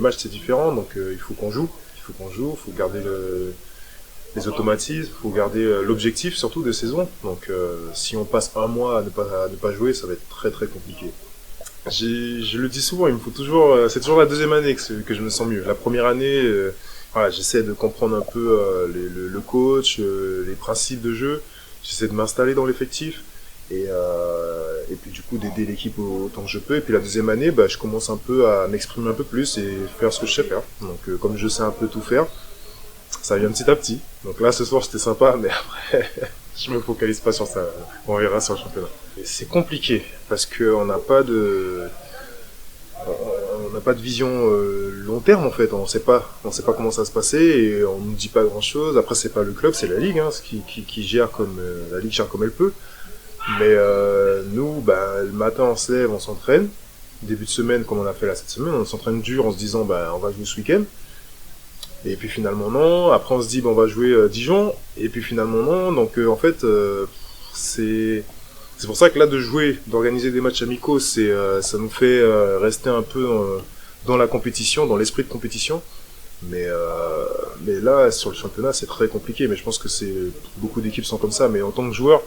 matchs c'est différent, donc il faut qu'on joue, il faut garder les automatismes, il faut garder l'objectif surtout de saison. Donc si on passe un mois à ne pas jouer, ça va être très très compliqué. Je le dis souvent, il me faut toujours, c'est toujours la deuxième année que je me sens mieux. La première année, voilà, j'essaie de comprendre un peu le coach, les principes de jeu. J'essaie de m'installer dans l'effectif et puis du coup d'aider l'équipe autant que je peux. Et puis la deuxième année, bah, je commence un peu à m'exprimer un peu plus et faire ce que je sais faire. Donc comme je sais un peu tout faire, ça vient petit à petit. Donc là, ce soir, c'était sympa, mais après, je me focalise pas sur ça. On verra sur le championnat. Et c'est compliqué parce que on n'a pas de vision long terme en fait. On sait pas comment ça va se passer et on nous dit pas grand chose. Après, c'est pas le club, c'est la ligue, hein, qui gère comme la ligue gère comme elle peut. Mais nous, bah, le matin, on se lève, on s'entraîne. Début de semaine, comme on a fait là cette semaine, on s'entraîne dur en se disant, bah, on va jouer ce week-end. Et puis finalement non. Après on se dit bon, on va jouer Dijon. Et puis finalement non. Donc en fait c'est pour ça que là de jouer, d'organiser des matchs amicaux, ça nous fait rester un peu dans la compétition, dans l'esprit de compétition. Mais là sur le championnat c'est très compliqué. Mais je pense que c'est beaucoup d'équipes sont comme ça. Mais en tant que joueur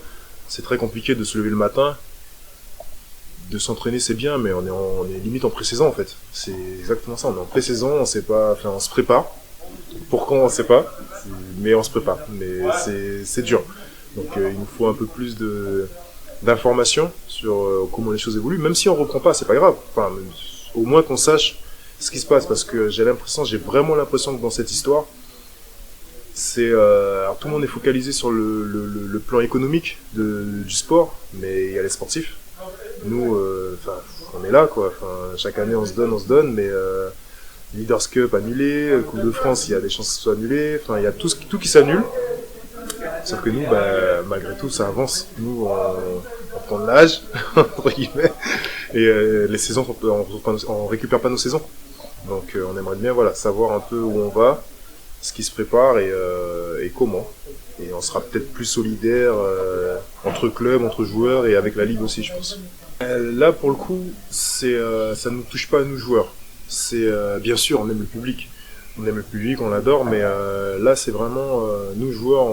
c'est très compliqué de se lever le matin. De s'entraîner c'est bien, mais on est limite en pré-saison en fait. C'est exactement ça. On est en pré-saison, on sait pas, enfin on se prépare. Pourquoi on sait pas, mais on se prépare. Mais c'est dur. Donc il nous faut un peu plus d'informations sur comment les choses évoluent. Même si on reprend pas, c'est pas grave. Enfin, au moins qu'on sache ce qui se passe, parce que j'ai vraiment l'impression que dans cette histoire, alors tout le monde est focalisé sur le plan économique du sport, mais il y a les sportifs. Nous, on est là quoi. Enfin, chaque année on se donne, mais Leaders Cup annulé, Coupe de France, il y a des chances que ce soit annulé. Enfin, il y a tout qui s'annule. Sauf que nous, bah, malgré tout, ça avance. Nous, on prend de l'âge, entre guillemets, et les saisons, on récupère pas nos saisons. Donc, on aimerait bien, voilà, savoir un peu où on va, ce qui se prépare et comment. Et on sera peut-être plus solidaire entre clubs, entre joueurs et avec la ligue aussi, je pense. Là, pour le coup, ça ne nous touche pas à nous joueurs. C'est bien sûr, on aime le public, on l'adore, mais là, c'est vraiment nous joueurs,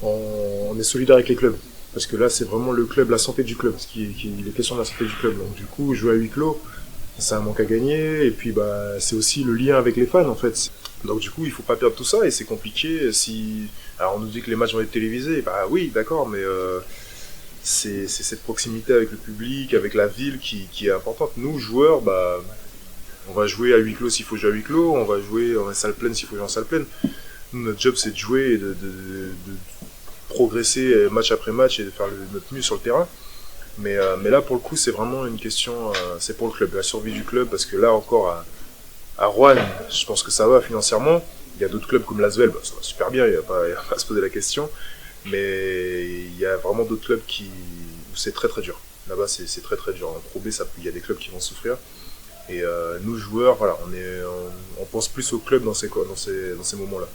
on est solidaires avec les clubs. Parce que là, c'est vraiment le club, la santé du club, il est question de la santé du club. Donc du coup, jouer à huis clos, c'est un manque à gagner, et puis bah, c'est aussi le lien avec les fans en fait. Donc du coup, il faut pas perdre tout ça, et c'est compliqué. Alors on nous dit que les matchs vont être télévisés, bah oui, d'accord, mais c'est cette proximité avec le public, avec la ville qui est importante. Nous, joueurs, bah, on va jouer à huis clos s'il faut jouer à huis clos, on va jouer en salle pleine s'il faut jouer en salle pleine. Nous, notre job, c'est de jouer et de progresser match après match et de faire notre mieux sur le terrain. Mais là, pour le coup, c'est vraiment une question, c'est pour le club, la survie du club, parce que là encore, à Rouen, je pense que ça va financièrement. Il y a d'autres clubs comme l'Asvel, bah, ça va super bien, il n'y a pas à se poser la question. Mais il y a vraiment d'autres clubs où c'est très très dur. Là-bas, c'est très très dur. En Pro B, il y a des clubs qui vont souffrir. Et nous, joueurs, voilà, on pense plus au club dans ces moments-là.